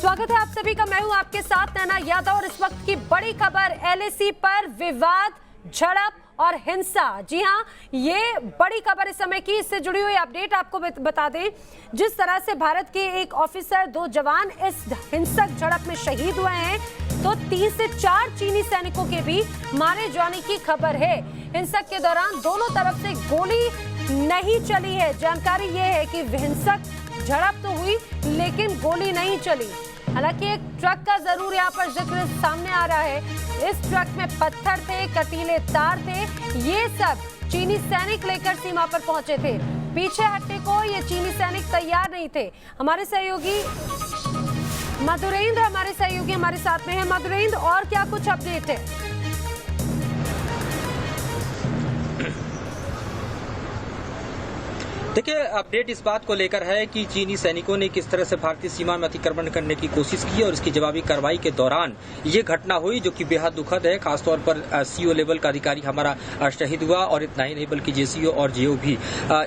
स्वागत है आप सभी का। मैं हूं आपके साथ नैना यादव और इस वक्त की बड़ी खबर एलएसी पर विवाद, झड़प और हिंसा। जी हां, ये बड़ी खबर इस समय की। इससे जुड़ी हुई अपडेट आपको बता दें। जिस तरह से भारत के एक ऑफिसर, 2 जवान इस हिंसक झड़प में शहीद हुए हैं, तो 3 से 4 चीनी सैनिकों के भी मारे जाने की खबर है। हिंसक के दौरान दोनों तरफ से गोली नहीं चली है। जानकारी ये है कि हिंसक झड़प तो हुई लेकिन गोली नहीं चली। हालांकि एक ट्रक का जरूर यहाँ पर जिक्र सामने आ रहा है। इस ट्रक में पत्थर थे, कटीले तार थे। ये सब चीनी सैनिक लेकर सीमा पर पहुंचे थे। पीछे हटने को ये चीनी सैनिक तैयार नहीं थे। हमारे सहयोगी मधुरेंद्र हमारे साथ में है। मधुरेंद्र, और क्या कुछ अपडेट है? देखिए, अपडेट इस बात को लेकर है कि चीनी सैनिकों ने किस तरह से भारतीय सीमा में अतिक्रमण करने की कोशिश की और इसकी जवाबी कार्रवाई के दौरान ये घटना हुई, जो कि बेहद दुखद है। खासतौर पर सीओ लेवल का अधिकारी हमारा शहीद हुआ और इतना ही नहीं बल्कि जेसीओ और जेओ भी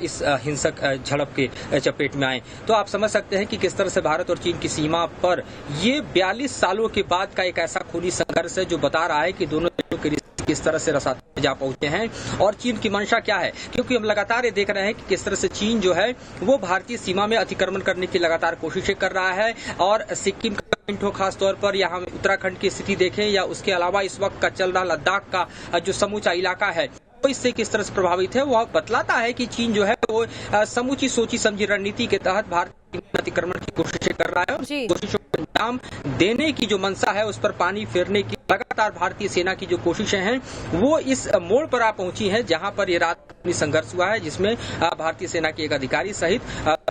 इस हिंसक झड़प के चपेट में आए। तो आप समझ सकते हैं कि किस तरह से भारत और चीन की सीमा पर ये 42 सालों के बाद का एक ऐसा खूनी संघर्ष है जो बता रहा है कि दोनों देशों के किस तरह से रसात में जा पहुंचे हैं और चीन की मंशा क्या है। क्योंकि हम लगातार ये देख रहे हैं कि किस तरह से चीन जो है वो भारतीय सीमा में अतिक्रमण करने की लगातार कोशिशें कर रहा है। और सिक्किम का खास तौर पर या हम उत्तराखंड की स्थिति देखें या उसके अलावा इस वक्त का चल रहा लद्दाख का जो समूचा इलाका है, तो इससे किस तरह से प्रभावित है, वो बतलाता है कि चीन जो है वो समूची सोची समझी रणनीति के तहत भारत अतिक्रमण की कोशिशें कर रहा है और कोशिशों को अंजाम देने की जो मंशा है उस पर पानी फेरने की लगातार भारतीय सेना की जो कोशिशें हैं वो इस मोड़ पर आ पहुंची हैं, जहां पर ये रात संघर्ष हुआ है, जिसमें भारतीय सेना के एक अधिकारी सहित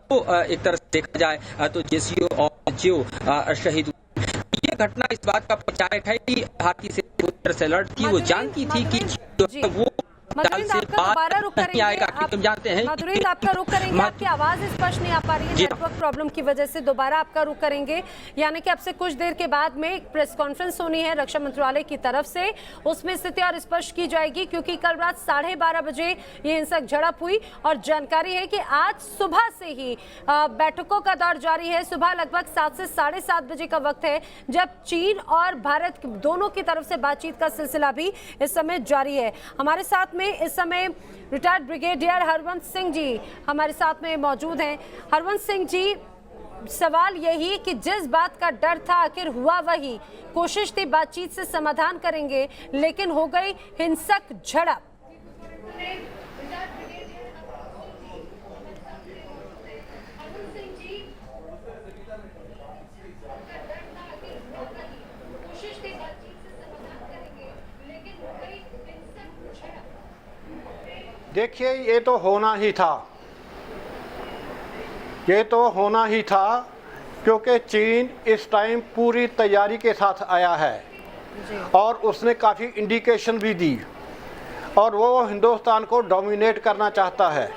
तो एक तरह से देखा जाए तो जेसीओ और जेओ शहीद। ये घटना इस बात का परिचायक है कि भारतीय सेना उत्तर से अलर्ट थी। वो जानती थी कि वो मधुरेंद्र, आपका दोबारा रुक करेंगे। हम जानते हैं मधुरेंद्र, आपका रुक करेंगे। आपकी आवाज स्पष्ट नहीं आ पा रही है नेटवर्क प्रॉब्लम की वजह से। दोबारा आपका रुक करेंगे। यानी कि आपसे कुछ देर के बाद में एक प्रेस कॉन्फ्रेंस होनी है रक्षा मंत्रालय की तरफ से। उसमें स्थिति और स्पष्ट की जाएगी, क्योंकि कल रात 12:30 बजे ये हिंसक झड़प हुई और जानकारी है कि आज सुबह से ही बैठकों का दौर जारी है। सुबह लगभग 7 से 7:30 बजे का वक्त है जब चीन और भारत दोनों की तरफ से बातचीत का सिलसिला भी इस समय जारी है। हमारे साथ में इस समय रिटायर्ड ब्रिगेडियर हरवंश सिंह जी हमारे साथ में मौजूद हैं। हरवंश सिंह जी, सवाल यही कि जिस बात का डर था आखिर हुआ वही। कोशिश थी बातचीत से समाधान करेंगे, लेकिन हो गई हिंसक झड़प। देखिए, ये तो होना ही था, क्योंकि चीन इस टाइम पूरी तैयारी के साथ आया है और उसने काफ़ी इंडिकेशन भी दी और वो हिंदुस्तान को डोमिनेट करना चाहता है।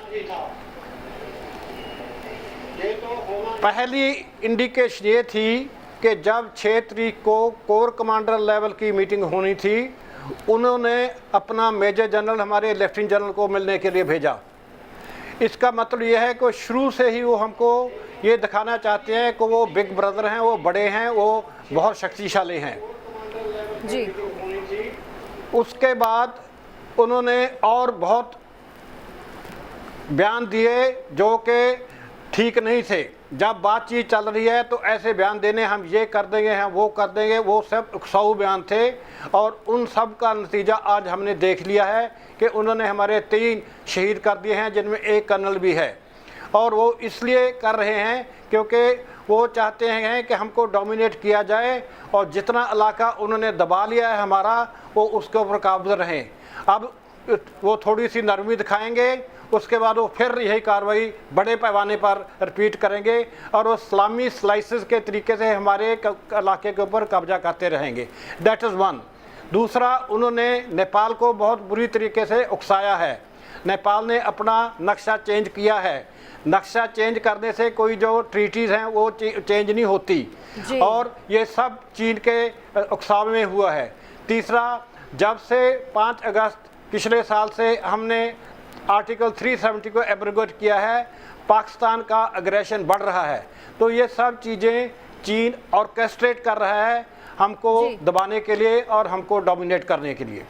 पहली इंडिकेशन ये थी कि जब 6 तारीख को कोर कमांडर लेवल की मीटिंग होनी थी, उन्होंने अपना मेजर जनरल हमारे लेफ्टिनेंट जनरल को मिलने के लिए भेजा। इसका मतलब यह है कि शुरू से ही वो हमको ये दिखाना चाहते हैं कि वो बिग ब्रदर हैं, वो बड़े हैं, वो बहुत शक्तिशाली हैं जी। उसके बाद उन्होंने और बहुत बयान दिए जो कि ठीक नहीं थे। जब बातचीत चल रही है तो ऐसे बयान देने, हम ये कर देंगे, हम वो कर देंगे, वो सब उकसाऊ बयान थे। और उन सब का नतीजा आज हमने देख लिया है कि उन्होंने हमारे 3 शहीद कर दिए हैं, जिनमें एक कर्नल भी है। और वो इसलिए कर रहे हैं क्योंकि वो चाहते हैं कि हमको डोमिनेट किया जाए और जितना इलाका उन्होंने दबा लिया है हमारा, वो उसके ऊपर काबज़ रहें। अब वो थोड़ी सी नरमी दिखाएंगे, उसके बाद वो फिर यही कार्रवाई बड़े पैमाने पर रिपीट करेंगे और वो इस्लामी स्लाइसेस के तरीके से हमारे इलाके के ऊपर कब्जा करते रहेंगे। That is one. दूसरा, उन्होंने नेपाल को बहुत बुरी तरीके से उकसाया है। नेपाल ने अपना नक्शा चेंज किया है। नक्शा चेंज करने से कोई जो ट्रीटीज़ हैं वो चेंज नहीं होती और ये सब चीन के उकसावे में हुआ है। तीसरा, जब से 5 अगस्त पिछले साल से हमने आर्टिकल 370 को एब्रोगेट किया है, पाकिस्तान का अग्रेशन बढ़ रहा है। तो ये सब चीज़ें चीन ऑर्केस्ट्रेट कर रहा है हमको दबाने के लिए और हमको डोमिनेट करने के लिए।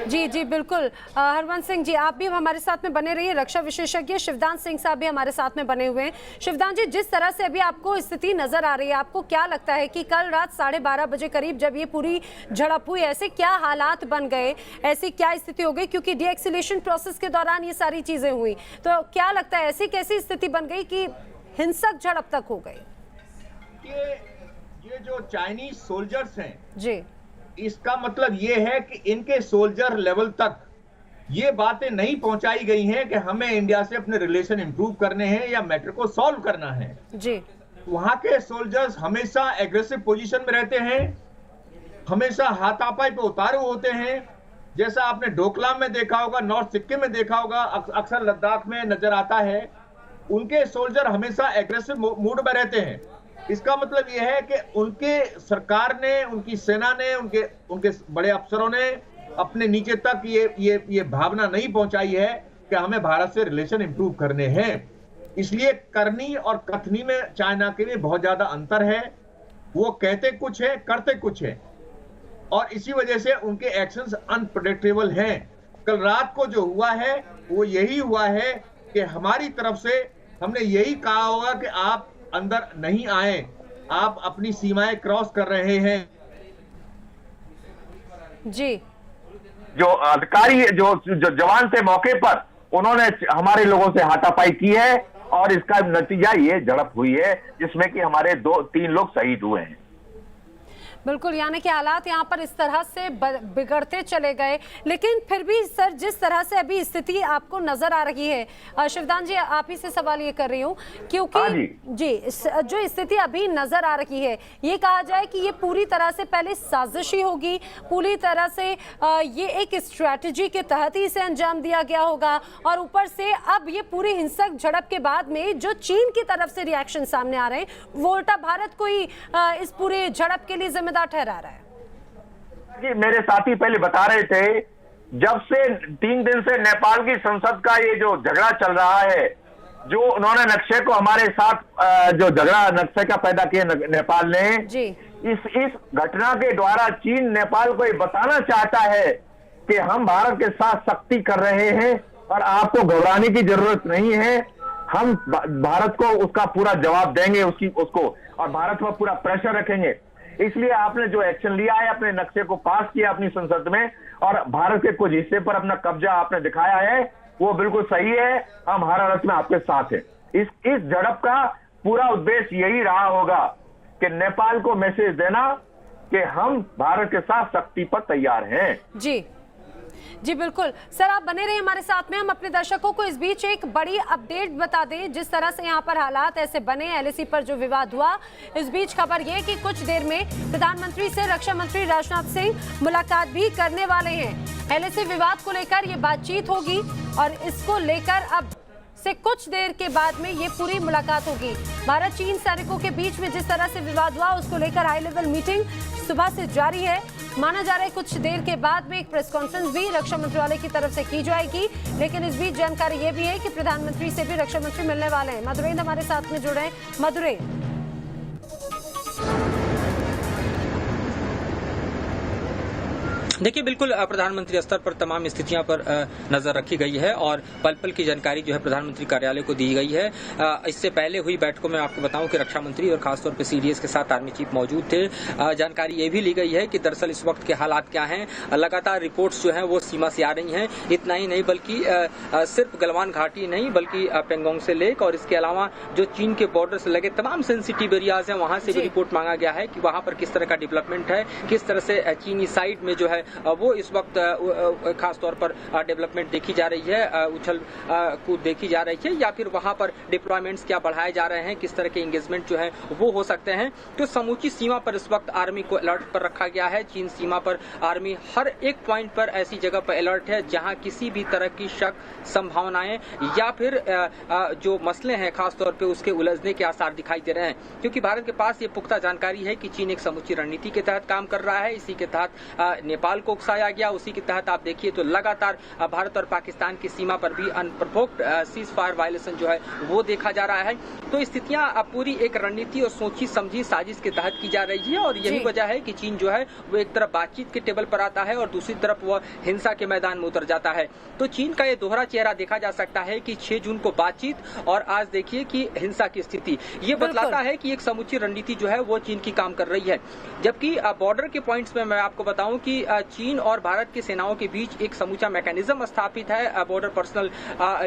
जी जी बिल्कुल। हरवंश सिंह जी, आप भी हमारे साथ में बने रहिए। रक्षा विशेषज्ञ शिवदान सिंह साहब भी हमारे साथ में बने हुए हैं। शिवदान जी, जिस तरह से अभी आपको स्थिति नजर आ रही है, आपको क्या लगता है कि कल रात 12:30 बजे करीब जब ये पूरी झड़प हुई, ऐसे क्या हालात बन गए, ऐसी क्या स्थिति हो गई? क्योंकि डीएक्सिलेशन प्रोसेस के दौरान ये सारी चीजें हुई, तो क्या लगता है ऐसी कैसी स्थिति बन गई कि हिंसक झड़प तक हो गई? ये जो चाइनीज सोल्जर्स हैं जी, इसका मतलब ये है कि इनके सोल्जर लेवल तक ये बातें नहीं पहुंचाई गई हैं कि हमें इंडिया से अपने रिलेशन इंप्रूव करने हैं या मैटर को सॉल्व करना है। जी, वहां के सोल्जर्स हमेशा एग्रेसिव पोजीशन में रहते हैं, हमेशा हाथापाई पे उतारू होते हैं। जैसा आपने डोकलाम में देखा होगा, नॉर्थ सिक्किम में देखा होगा, अक्सर लद्दाख में नजर आता है। उनके सोल्जर हमेशा एग्रेसिव मूड में रहते हैं। इसका मतलब यह है कि उनके सरकार ने, उनकी सेना ने, उनके बड़े अफसरों ने अपने नीचे तक ये भावना नहीं पहुंचाई है कि हमें भारत से रिलेशन इंप्रूव करने हैं। इसलिए करनी और कथनी में चाइना के लिए बहुत ज्यादा अंतर है। वो कहते कुछ है, करते कुछ है, और इसी वजह से उनके एक्शंस अनप्रेडिक्टेबल हैं। कल रात को जो हुआ है वो यही हुआ है कि हमारी तरफ से हमने यही कहा होगा कि आप अंदर नहीं आए, आप अपनी सीमाएं क्रॉस कर रहे हैं। जी, जो अधिकारी जो जवान थे मौके पर, उन्होंने हमारे लोगों से हाथापाई की है और इसका नतीजा ये झड़प हुई है जिसमें कि हमारे 2-3 लोग शहीद हुए हैं। बिल्कुल, यानी कि हालात यहाँ पर इस तरह से बिगड़ते चले गए। लेकिन फिर भी सर, जिस तरह से अभी स्थिति आपको नजर आ रही है, शिवदान जी आप ही से सवाल ये कर रही हूँ, क्योंकि जी जो स्थिति अभी नजर आ रही है, ये कहा जाए कि ये पूरी तरह से पहले साजिशी होगी, पूरी तरह से ये एक स्ट्रैटेजी के तहत ही इसे अंजाम दिया गया होगा, और ऊपर से अब ये पूरी हिंसक झड़प के बाद में जो चीन की तरफ से रिएक्शन सामने आ रहे हैं, वो उल्टा भारत को ही इस पूरे झड़प के लिए जिम्मेदार ठहरा रहा है। जी, मेरे साथी पहले बता रहे थे, जब से 3 दिन से नेपाल की संसद का ये जो झगड़ा चल रहा है, जो उन्होंने नक्शे को हमारे साथ जो झगड़ा नक्शे का पैदा किया नेपाल ने जी, इस घटना के द्वारा चीन नेपाल को ये बताना चाहता है कि हम भारत के साथ सख्ती कर रहे हैं और आपको घबराने की जरूरत नहीं है। हम भारत को उसका पूरा जवाब देंगे, उसको और भारत पर पूरा प्रेशर रखेंगे। इसलिए आपने जो एक्शन लिया है, अपने नक्शे को पास किया अपनी संसद में और भारत के कुछ हिस्से पर अपना कब्जा आपने दिखाया है, वो बिल्कुल सही है। हम हर हालत में आपके साथ हैं। इस झड़प का पूरा उद्देश्य यही रहा होगा कि नेपाल को मैसेज देना कि हम भारत के साथ सख्ती पर तैयार हैं। जी जी बिल्कुल सर, आप बने रहिए हमारे साथ में। हम अपने दर्शकों को इस बीच एक बड़ी अपडेट बता दें, जिस तरह से यहाँ पर हालात ऐसे बने, एलएसी पर जो विवाद हुआ, इस बीच खबर ये कि कुछ देर में प्रधानमंत्री से रक्षा मंत्री राजनाथ सिंह मुलाकात भी करने वाले हैं। एलएसी विवाद को लेकर ये बातचीत होगी और इसको लेकर अब से कुछ देर के बाद में ये पूरी मुलाकात होगी। भारत चीन सैनिकों के बीच में जिस तरह से विवाद हुआ, उसको लेकर हाई लेवल मीटिंग सुबह से जारी है। माना जा रहा है कुछ देर के बाद में एक प्रेस कॉन्फ्रेंस भी रक्षा मंत्रालय की तरफ से की जाएगी। लेकिन इस बीच जानकारी ये भी है कि प्रधानमंत्री से भी रक्षा मंत्री मिलने वाले हैं। मधुरेंद्र हमारे साथ में जुड़े हैं। मधुरेंद्र, देखिए, बिल्कुल प्रधानमंत्री स्तर पर तमाम स्थितियों पर नजर रखी गई है और पल पल की जानकारी जो है प्रधानमंत्री कार्यालय को दी गई है। इससे पहले हुई बैठकों में आपको बताऊं कि रक्षा मंत्री और खासतौर पर सीडीएस के साथ आर्मी चीफ मौजूद थे। जानकारी ये भी ली गई है कि दरअसल इस वक्त के हालात क्या हैं। लगातार रिपोर्ट्स जो हैं वो सीमा से आ रही हैं। इतना ही नहीं बल्कि सिर्फ गलवान घाटी नहीं बल्कि पेंगोंग से लेक और इसके अलावा जो चीन के बॉर्डर से लगे तमाम सेंसिटिव एरियाज हैं, वहां से भी रिपोर्ट मांगा गया है कि वहां पर किस तरह का डेवलपमेंट है, किस तरह से चीनी साइड में जो है वो इस वक्त खास तौर पर डेवलपमेंट देखी जा रही है, उछल कूद देखी जा रही है, या फिर वहां पर डिप्लॉयमेंट्स क्या बढ़ाए जा रहे हैं, किस तरह के एंगेजमेंट जो है वो हो सकते हैं। तो समूची सीमा पर इस वक्त आर्मी को अलर्ट पर रखा गया है। चीन सीमा पर आर्मी हर एक पॉइंट पर ऐसी जगह पर अलर्ट है जहां किसी भी तरह की शक, संभावनाएं या फिर जो मसले हैं खासतौर पर उसके उलझने के आसार दिखाई दे रहे हैं। क्योंकि भारत के पास ये पुख्ता जानकारी है कि चीन एक समूची रणनीति के तहत काम कर रहा है। इसी के तहत नेपाल नेपाल को उकसाया गया, उसी के तहत आप देखिए तो लगातार भारत और पाकिस्तान की सीमा पर भी अनप्रोवोक्ड सीज फायर वायलेशन जो है वो देखा जा रहा है। तो स्थितियां पूरी एक रणनीति और सोची समझी साजिश के तहत की जा रही है और यही वजह है कि चीन जो है वो एक तरफ बातचीत के टेबल पर आता है और दूसरी तरफ वह हिंसा के मैदान में उतर जाता है। तो चीन का ये दोहरा चेहरा देखा जा सकता है कि 6 जून को बातचीत और आज देखिए कि हिंसा की स्थिति, ये बतलाता है कि एक समूची रणनीति जो है वो चीन की काम कर रही है। जबकि बॉर्डर के पॉइंट्स में मैं आपको बताऊं कि चीन और भारत की सेनाओं के बीच एक समूचा मैकेनिज्म स्थापित है। बॉर्डर पर्सनल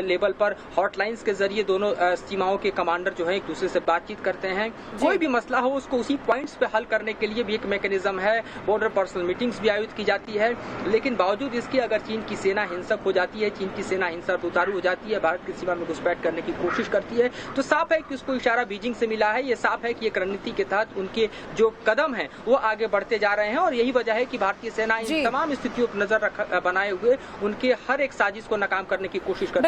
लेवल पर हॉटलाइंस के जरिए दोनों सीमाओं के कमांडर जो है एक दूसरे से बातचीत करते हैं। कोई भी मसला हो उसको उसी पॉइंट्स पे हल करने के लिए भी एक मैकेनिज्म है। बॉर्डर पर्सनल मीटिंग्स भी आयोजित की जाती है। लेकिन बावजूद इसके अगर चीन की सेना हिंसक हो जाती है, चीन की सेना हिंसा पर उतारू हो जाती है, भारत की सीमा में घुसपैठ करने की कोशिश करती है, तो साफ है कि उसको इशारा बीजिंग से मिला है। ये साफ है कि एक रणनीति के तहत उनके जो कदम है वो आगे बढ़ते जा रहे हैं और यही वजह है कि भारतीय सेना इन तमाम स्थितियों पर नजर बनाए हुए उनके हर एक साजिश को नाकाम करने की कोशिश करती है।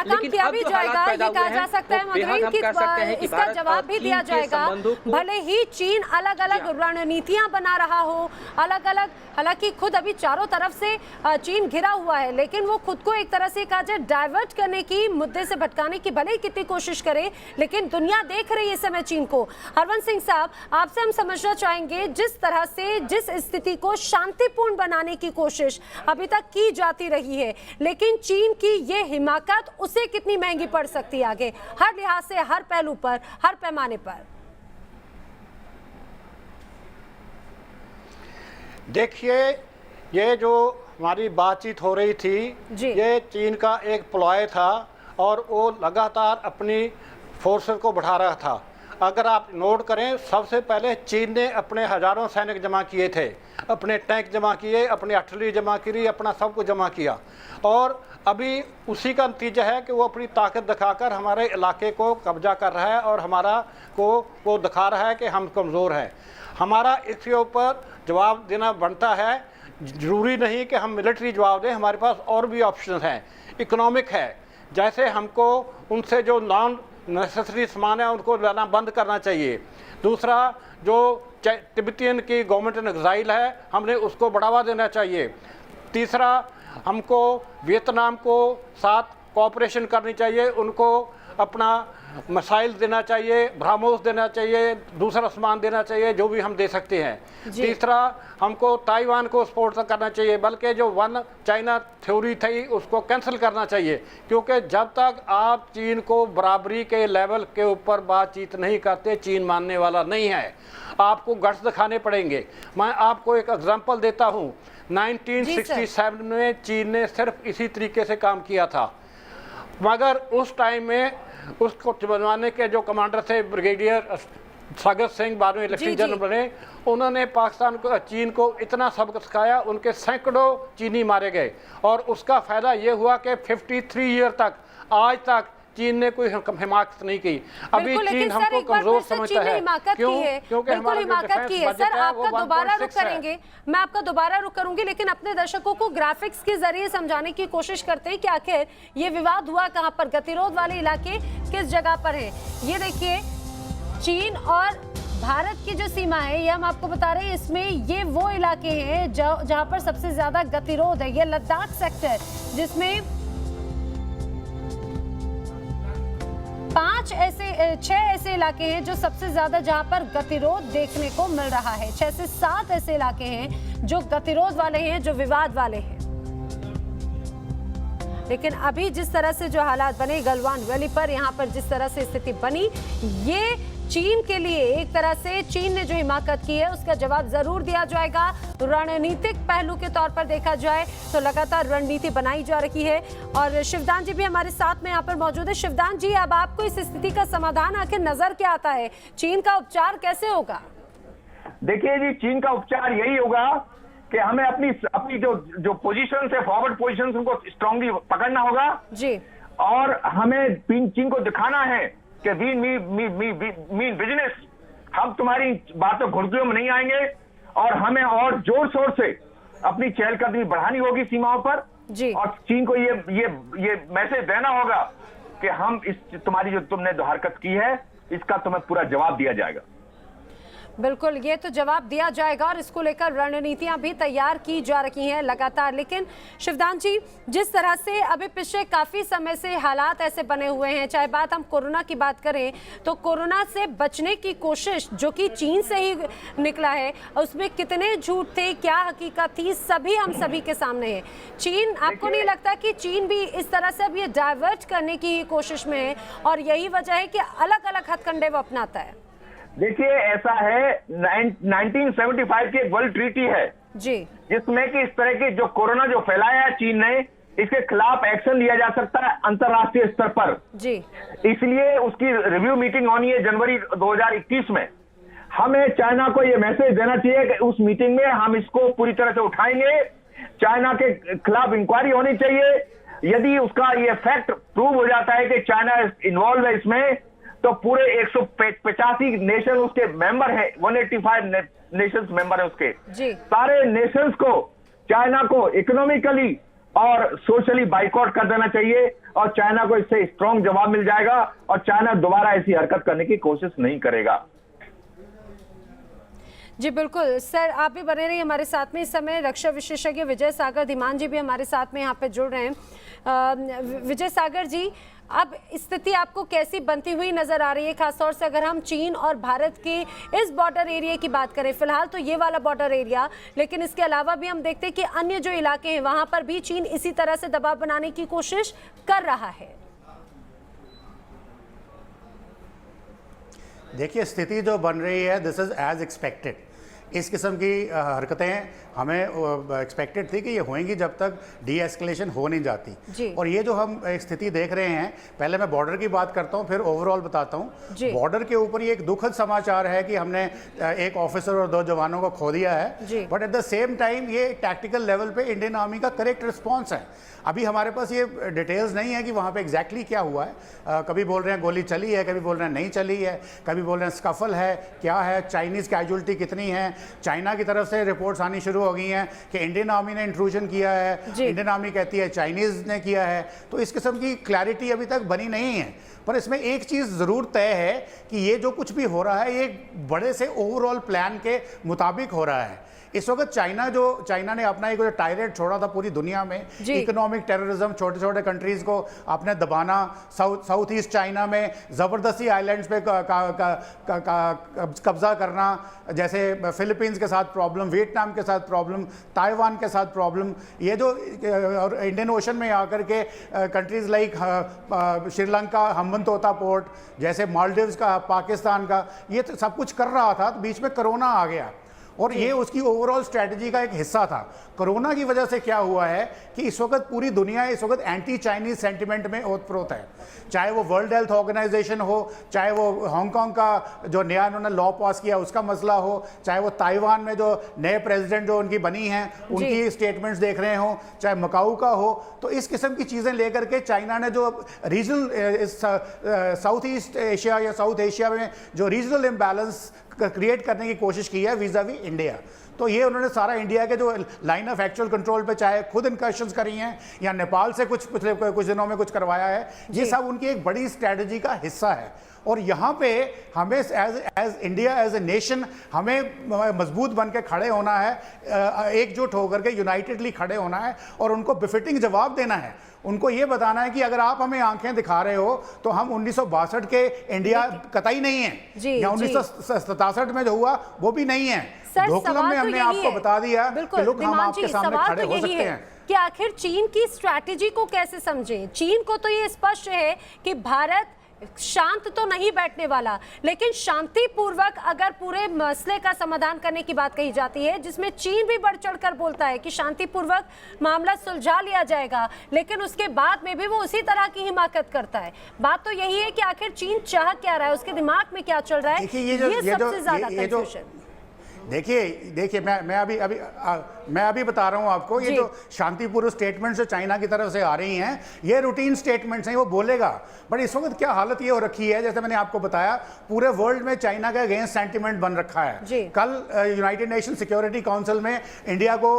लेकिन अब जो हालात पैदा हुए हैं इसका जवाब भी दिया जाएगा। भले ही चीन अलग अलग रणनीतियां बना रहा हो, अलग अलग, हालांकि खुद अभी चारों तरफ से चीन घिरा हुआ है, लेकिन वो खुद को एक तरह से कहा जाए डाइवर्ट करने की, मुद्दे से भटकाने की भले ही कितनी कोशिश करे, लेकिन दुनिया देख रही है इस समय चीन को। हरवंश सिंह साहब, आपसे हम समझना चाहेंगे जिस तरह से जिस स्थिति को शांतिपूर्ण बनाने की कोशिश अभी तक की जाती रही है, लेकिन चीन की ये हिमाकत उसे कितनी महंगी पड़ सकती है आगे, हर लिहाज से, हर पहलू पर, हर पैमाने पर। देखिए, ये जो हमारी बातचीत हो रही थी, ये चीन का एक प्लॉय था और वो लगातार अपनी फोर्सेस को बढ़ा रहा था। अगर आप नोट करें, सबसे पहले चीन ने अपने हजारों सैनिक जमा किए थे, अपने टैंक जमा किए, अपनी आर्टिलरी जमा करी, अपना सब कुछ जमा किया और अभी उसी का नतीजा है कि वो अपनी ताकत दिखाकर हमारे इलाके को कब्जा कर रहा है और हमारा को वो दिखा रहा है कि हम कमज़ोर हैं। हमारा इसके ऊपर जवाब देना बनता है। ज़रूरी नहीं कि हम मिलिट्री जवाब दें, हमारे पास और भी ऑप्शन हैं। इकोनॉमिक है, जैसे हमको उनसे जो नॉन नेसेसरी सामान है उनको लाना बंद करना चाहिए। दूसरा, जो तिब्बतियन की गवर्नमेंट इन एग्जाइल है, हमने उसको बढ़ावा देना चाहिए। तीसरा, हमको वियतनाम को साथ कोऑपरेशन करनी चाहिए, उनको अपना मिसाइल देना चाहिए, ब्रह्मोस देना चाहिए, दूसरा सामान देना चाहिए जो भी हम दे सकते हैं। तीसरा, हमको ताइवान को सपोर्ट करना चाहिए, बल्कि जो वन चाइना थ्योरी थी उसको कैंसिल करना चाहिए, क्योंकि जब तक आप चीन को बराबरी के लेवल के ऊपर बातचीत नहीं करते, चीन मानने वाला नहीं है। आपको गट्स दिखाने पड़ेंगे। मैं आपको एक एग्जांपल देता हूँ। 1967 में चीन ने सिर्फ इसी तरीके से काम किया था, मगर उस टाइम में उसको बनवाने के जो कमांडर थे ब्रिगेडियर सागर सिंह, बाद में लेफ्टिनेंट जनरल बने, उन्होंने पाकिस्तान को, चीन को इतना सबक सिखाया, उनके सैकड़ों चीनी मारे गए और उसका फायदा ये हुआ कि 53 ईयर तक, आज तक चीन ने कोई हिमाकत नहीं की। अभी चीन हमको कमजोर समझता है। क्योंकि हमारी हिमाकत की है। सर, आपका दोबारा रुख करेंगे, मैं आपका दोबारा रुख करूंगी, लेकिन अपने दर्शकों को ग्राफिक्स के जरिए समझाने की कोशिश करते हैं कि आखिर ये विवाद हुआ कहां पर, गतिरोध वाले इलाके किस जगह पर है। ये देखिए, चीन और भारत की जो सीमा है, ये हम आपको बता रहे हैं, इसमें ये वो इलाके हैं जहां पर सबसे ज्यादा गतिरोध है। ये लद्दाख सेक्टर, जिसमें 6 ऐसे इलाके हैं जो सबसे ज्यादा जहां पर गतिरोध देखने को मिल रहा है। 6 से 7 ऐसे इलाके हैं जो गतिरोध वाले हैं, जो विवाद वाले हैं। लेकिन अभी जिस तरह से जो हालात बने गलवान वैली पर, यहाँ पर जिस तरह से स्थिति बनी, ये चीन के लिए एक तरह से चीन ने जो हिमाकत की है उसका जवाब जरूर दिया जाएगा। रणनीतिक पहलू के तौर पर देखा जाए तो लगातार रणनीति बनाई जा रही है। और शिवदान जी भी हमारे साथ में यहाँ पर मौजूद है। शिवदान जी, अब आपको इस स्थिति का समाधान आखिर नजर क्या आता है? चीन का उपचार कैसे होगा? देखिए जी, चीन का उपचार यही होगा कि हमें अपनी जो पोजीशन है, फॉरवर्ड पोजीशन, उनको स्ट्रांगली पकड़ना होगा जी, और हमें चीन को दिखाना है कि वी मीन बिजनेस, हम तुम्हारी बातों घुड़कियों में नहीं आएंगे और हमें और जोर शोर से अपनी चहलकदमी बढ़ानी होगी सीमाओं पर जी। और चीन को ये मैसेज देना होगा कि हम तुम्हारी जो तुमने हरकत की है इसका तुम्हें पूरा जवाब दिया जाएगा। बिल्कुल, ये तो जवाब दिया जाएगा और इसको लेकर रणनीतियां भी तैयार की जा रही हैं लगातार। लेकिन शिवदान जी, जिस तरह से अभी पिछले काफ़ी समय से हालात ऐसे बने हुए हैं, चाहे बात हम कोरोना की बात करें तो कोरोना से बचने की कोशिश जो कि चीन से ही निकला है, उसमें कितने झूठ थे, क्या हकीकत थी, सभी हम सभी के सामने है। चीन, आपको नहीं लगता कि चीन भी इस तरह से अब ये डाइवर्ट करने की कोशिश में है और यही वजह है कि अलग अलग हथकंडे वो अपनाता है? देखिए, ऐसा है, 1975 की एक वर्ल्ड ट्रीटी है जी, जिसमें कि इस तरह की जो कोरोना जो फैलाया है चीन ने, इसके खिलाफ एक्शन लिया जा सकता है अंतरराष्ट्रीय स्तर पर जी। इसलिए उसकी रिव्यू मीटिंग होनी है जनवरी 2021 में। हमें चाइना को यह मैसेज देना चाहिए कि उस मीटिंग में हम इसको पूरी तरह से उठाएंगे, चाइना के खिलाफ इंक्वायरी होनी चाहिए। यदि उसका ये फैक्ट प्रूव हो जाता है कि चाइना इन्वॉल्व है इसमें, तो पूरे 185 नेशन उसके मेंबर है, 185 नेशंस मेंबर है उसके, जी। सारे नेशंस को चाइना को इकोनॉमिकली और सोशली बाइकआउट कर देना चाहिए और चाइना को इससे स्ट्रॉन्ग जवाब मिल जाएगा और चाइना दोबारा ऐसी हरकत करने की कोशिश नहीं करेगा। जी बिल्कुल सर, आप भी बने रहिए हमारे साथ में। इस समय रक्षा विशेषज्ञ विजय सागर धीमान जी भी हमारे साथ में यहाँ पे जुड़ रहे हैं। विजय सागर जी, अब स्थिति आपको कैसी बनती हुई नजर आ रही है, खासतौर से अगर हम चीन और भारत के इस बॉर्डर एरिया की बात करें? फिलहाल तो ये वाला बॉर्डर एरिया, लेकिन इसके अलावा भी हम देखते हैं कि अन्य जो इलाके हैं वहां पर भी चीन इसी तरह से दबाव बनाने की कोशिश कर रहा है। देखिए, स्थिति जो बन रही है, दिस इज एज एक्सपेक्टेड। इस किस्म की हरकतें हमें एक्सपेक्टेड थी कि ये होंगी जब तक डी एस्केलेशन हो नहीं जाती। और ये जो हम एक स्थिति देख रहे हैं, पहले मैं बॉर्डर की बात करता हूँ, फिर ओवरऑल बताता हूँ। बॉर्डर के ऊपर ये एक दुखद समाचार है कि हमने एक ऑफिसर और 2 जवानों को खो दिया है, but at the same time ये टैक्टिकल लेवल पे इंडियन आर्मी का करेक्ट रिस्पॉन्स है। अभी हमारे पास ये डिटेल्स नहीं है कि वहाँ पे एग्जैक्टली क्या हुआ है। कभी बोल रहे हैं गोली चली है, कभी बोल रहे हैं नहीं चली है, कभी बोल रहे हैं स्कफल है, क्या है, चाइनीज़ कैजुअलिटी कितनी है। चाइना की तरफ से रिपोर्ट्स आनी शुरू हो गई हैं कि इंडियन आर्मी ने इंट्रूजन किया है, इंडियन आर्मी कहती है चाइनीज़ ने किया है। तो इस किस्म की क्लैरिटी अभी तक बनी नहीं है, पर इसमें एक चीज़ ज़रूर तय है कि ये जो कुछ भी हो रहा है ये बड़े से ओवरऑल प्लान के मुताबिक हो रहा है। इस वक्त चाइना ने अपना एक टायरेट छोड़ा था पूरी दुनिया में, इकोनॉमिक टेररिज्म, छोटे छोटे कंट्रीज को आपने दबाना। साउथ ईस्ट चाइना में ज़बरदस्ती आइलैंड्स पे कब्जा करना, जैसे फिलीपींस के साथ प्रॉब्लम, वियतनाम के साथ प्रॉब्लम, ताइवान के साथ प्रॉब्लम। ये जो और इंडियन ओशन में आकर के कंट्रीज़ लाइक श्रीलंका, हम्बनतोता पोर्ट, जैसे मालदीव्स का, पाकिस्तान का, ये तो सब कुछ कर रहा था। तो बीच में कोरोना आ गया और ये उसकी ओवरऑल स्ट्रैटेजी का एक हिस्सा था। कोरोना की वजह से क्या हुआ है कि इस वक्त पूरी दुनिया इस वक्त एंटी चाइनीज सेंटिमेंट में ओतप्रोत है। चाहे वो वर्ल्ड हेल्थ ऑर्गेनाइजेशन हो, चाहे वो हांगकांग का जो नया उन्होंने लॉ पास किया उसका मसला हो, चाहे वो ताइवान में जो नए प्रेसिडेंट जो उनकी बनी हैं उनकी स्टेटमेंट्स देख रहे हो, चाहे मकाऊ का हो। तो इस किस्म की चीज़ें लेकर के चाइना ने जो रीजनल साउथ ईस्ट एशिया या साउथ एशिया में जो रीजनल इम्बैलेंस क्रिएट करने की कोशिश की है वीज़ा-वी इंडिया, तो ये उन्होंने सारा इंडिया के जो लाइन ऑफ एक्चुअल कंट्रोल पे चाहे खुद इनकर्शंस करी हैं या नेपाल से कुछ पिछले कुछ दिनों में कुछ करवाया है, ये सब उनकी एक बड़ी स्ट्रैटेजी का हिस्सा है। और यहाँ पे हमें as India, as a nation, हमें मजबूत बन के खड़े होना है, एकजुट होकर के यूनाइटेडली खड़े होना है और उनको बिफिटिंग जवाब देना है। उनको ये बताना है कि अगर आप हमें आंखें दिखा रहे हो तो हम 1962 के इंडिया कतई नहीं है, या 1967 में जो हुआ वो भी नहीं है। ढोकलम में हमने आपको बता दिया कि लोग हम आपके सामने खड़े हो सकते हैं कि आखिर चीन की स्ट्रैटेजी को कैसे समझें। चीन को तो ये स्पष्ट है कि भारत शांत तो नहीं बैठने वाला, लेकिन शांतिपूर्वक अगर पूरे मसले का समाधान करने की बात कही जाती है, जिसमें चीन भी बढ़ चढ़कर बोलता है कि शांतिपूर्वक मामला सुलझा लिया जाएगा, लेकिन उसके बाद में भी वो उसी तरह की हिमाकत करता है। बात तो यही है कि आखिर चीन चाह क्या रहा है, उसके दिमाग में क्या चल रहा है, ये सबसे ज्यादा कंफ्यूजन। देखिए मैं अभी बता रहा हूं आपको, ये जो शांतिपूर्ण स्टेटमेंट्स जो चाइना की तरफ से आ रही हैं, ये रूटीन स्टेटमेंट्स हैं, वो बोलेगा। बट इस वक्त क्या हालत ये हो रखी है, जैसे मैंने आपको बताया, पूरे वर्ल्ड में चाइना का अगेंस्ट सेंटिमेंट बन रखा है। कल यूनाइटेड नेशन सिक्योरिटी काउंसिल में इंडिया को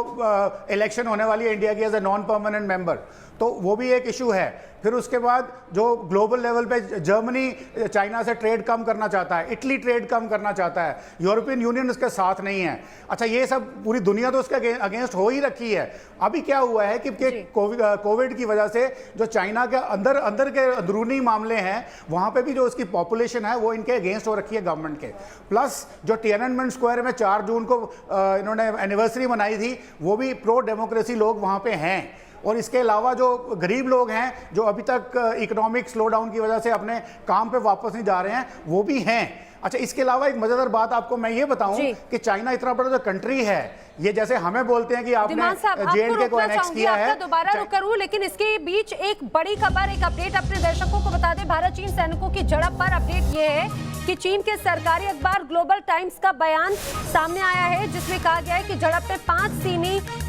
इलेक्शन होने वाली है, इंडिया की as a non permanent member, तो वो भी एक इशू है। फिर उसके बाद जो ग्लोबल लेवल पे जर्मनी चाइना से ट्रेड कम करना चाहता है, इटली ट्रेड कम करना चाहता है, यूरोपियन यूनियन उसके साथ नहीं है। अच्छा, ये सब पूरी दुनिया तो उसके अगेंस्ट हो ही रखी है। अभी क्या हुआ है कि कोविड की वजह से जो चाइना के अंदर के अंदरूनी मामले हैं, वहां पे भी जो उसकी पॉपुलेशन है वो इनके अगेंस्ट हो रखी है गवर्नमेंट के। प्लस जो तिएननमेन स्क्वायर में 4 जून को इन्होंने एनिवर्सरी मनाई थी, वो भी प्रो डेमोक्रेसी लोग वहां पे हैं। और इसके अलावा जो गरीब लोग हैं, जो अभी तक इकोनॉमिक स्लो डाउन की वजह से अपने काम पे वापस नहीं जा रहे हैं, वो भी हैं। अच्छा, इसके अलावा एक मजेदार बात आपको मैं ये बताऊं कि चाइना इतना बड़ा जो कंट्री है, ये जैसे हमें बोलते हैं कि आपने JNK को एनेक्स किया है। दोबारा रुक करूं, लेकिन इसके बीच एक बड़ी खबर, एक अपडेट अपने दर्शकों को बता दें। भारत चीन सैनिकों की झड़प पर अपडेट ये है कि चीन के सरकारी अखबार ग्लोबल टाइम्स का बयान सामने आया है, जिसमें कहा गया है कि झड़प में 5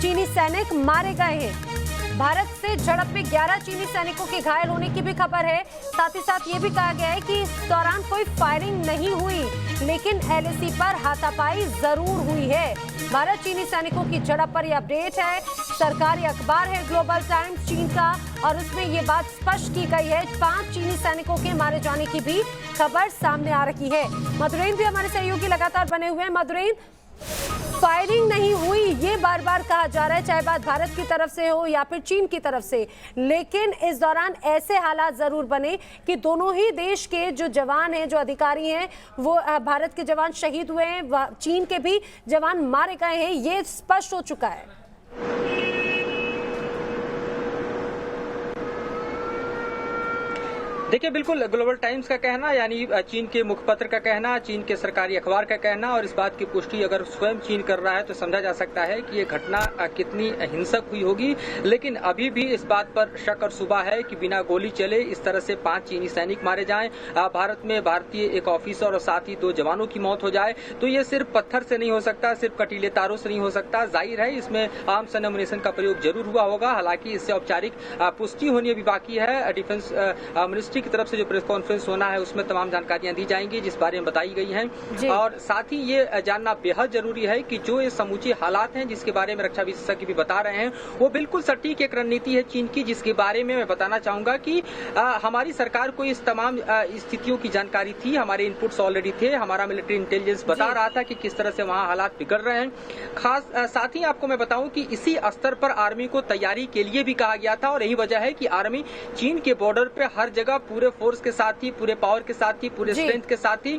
चीनी सैनिक मारे गए हैं। भारत से झड़प में 11 चीनी सैनिकों के घायल होने की भी खबर है। साथ ही साथ ये भी कहा गया है कि इस दौरान कोई फायरिंग नहीं हुई, लेकिन LAC पर हाथापाई जरूर हुई है। भारत चीनी सैनिकों की झड़प पर यह अपडेट है। सरकारी अखबार है ग्लोबल टाइम्स चीन का, और उसमें ये बात स्पष्ट की गई है। 5 चीनी सैनिकों के मारे जाने की भी खबर सामने आ रही है। मधुरेन भी हमारे सहयोगी लगातार बने हुए हैं। मधुरेन, फायरिंग नहीं हुई ये बार बार कहा जा रहा है, चाहे बात भारत की तरफ से हो या फिर चीन की तरफ से, लेकिन इस दौरान ऐसे हालात जरूर बने कि दोनों ही देश के जो जवान हैं, जो अधिकारी हैं, वो भारत के जवान शहीद हुए हैं, चीन के भी जवान मारे गए हैं, ये स्पष्ट हो चुका है। देखिए, बिल्कुल ग्लोबल टाइम्स का कहना, यानी चीन के मुखपत्र का कहना, चीन के सरकारी अखबार का कहना, और इस बात की पुष्टि अगर स्वयं चीन कर रहा है तो समझा जा सकता है कि ये घटना कितनी हिंसक हुई होगी। लेकिन अभी भी इस बात पर शक और शुबा है कि बिना गोली चले इस तरह से 5 चीनी सैनिक मारे जाएं, भारत में भारतीय एक ऑफिसर और साथ ही 2 जवानों की मौत हो जाए, तो ये सिर्फ पत्थर से नहीं हो सकता, सिर्फ कटीले तारों से नहीं हो सकता। जाहिर है इसमें आर्म्स एंड एमुनिशन का प्रयोग जरूर हुआ होगा। हालांकि इससे औपचारिक पुष्टि होनी अभी बाकी है। डिफेंस मिनिस्ट्री की तरफ से जो प्रेस कॉन्फ्रेंस होना है उसमें तमाम जानकारियां दी जाएंगी, जिस बारे में बताई गई हैं। और साथ ही ये जानना बेहद जरूरी है कि जो ये समूचे हालात हैं, जिसके बारे में रक्षा विशेषज्ञ भी बता रहे हैं, वो बिल्कुल सटीक एक रणनीति है चीन की, जिसके बारे में मैं बताना चाहूंगा कि हमारी सरकार को इस तमाम स्थितियों की जानकारी थी, हमारे इनपुट्स ऑलरेडी थे, हमारा मिलिट्री इंटेलिजेंस बता रहा था कि किस तरह से वहां हालात बिगड़ रहे हैं। खास साथ ही आपको मैं बताऊं कि इसी स्तर पर आर्मी को तैयारी के लिए भी कहा गया था, और यही वजह है कि आर्मी चीन के बॉर्डर पे हर जगह पूरे फोर्स के साथ ही, पूरे पावर के साथ ही, पूरे स्ट्रेंथ के साथ ही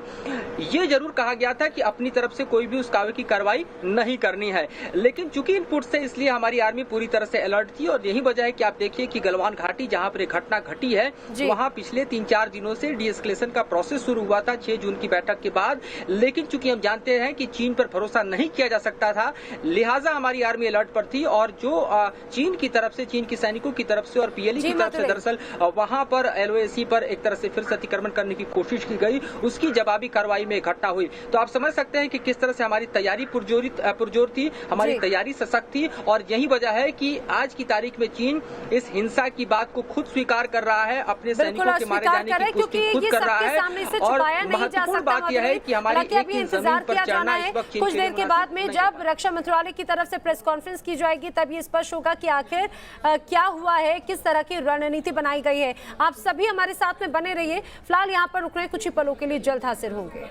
ये जरूर कहा गया था कि अपनी तरफ से कोई भी उस कावे की कार्रवाई नहीं करनी है। लेकिन चूंकि इनपुट से, इसलिए हमारी आर्मी पूरी तरह से अलर्ट थी, और यही वजह है कि आप देखिए कि गलवान घाटी जहां पर घटना घटी है, वहां पिछले 3-4 दिनों से डीएस्केलेशन का प्रोसेस शुरू हुआ था 6 जून की बैठक के बाद। लेकिन चूंकि हम जानते हैं कि चीन पर भरोसा नहीं किया जा सकता था, लिहाजा हमारी आर्मी अलर्ट पर थी, और जो चीन की तरफ से, चीन के सैनिकों की तरफ से और PLA की तरफ से दरअसल वहां पर LOAC पर एक तरह से फिर से अतिक्रमण करने की कोशिश की गई, उसकी जवाबी कार्रवाई में घटना हुई। तो आप समझ सकते हैं कि किस तरह से हमारी तैयारी पुरजोर थी, हमारी तैयारी सशक्त थी, और यही वजह है कि आज की तारीख में चीन इस हिंसा की बात को खुद स्वीकार कर रहा है, अपने सैनिकों के मारे जाने की पुष्टि खुद कर रहा है। और महत्वपूर्ण बात यह है कि हमारी इंतजार किया जाना है। कुछ देर के बाद में जब रक्षा मंत्रालय की तरफ से प्रेस कॉन्फ्रेंस की जाएगी, तब ये स्पष्ट होगा कि आखिर क्या हुआ है, किस तरह की रणनीति बनाई गई है। आप सभी हमारे साथ में बने रहिए। फिलहाल यहाँ पर रुक रहे हैं, कुछ ही पलों के लिए जल्द हाजिर होंगे।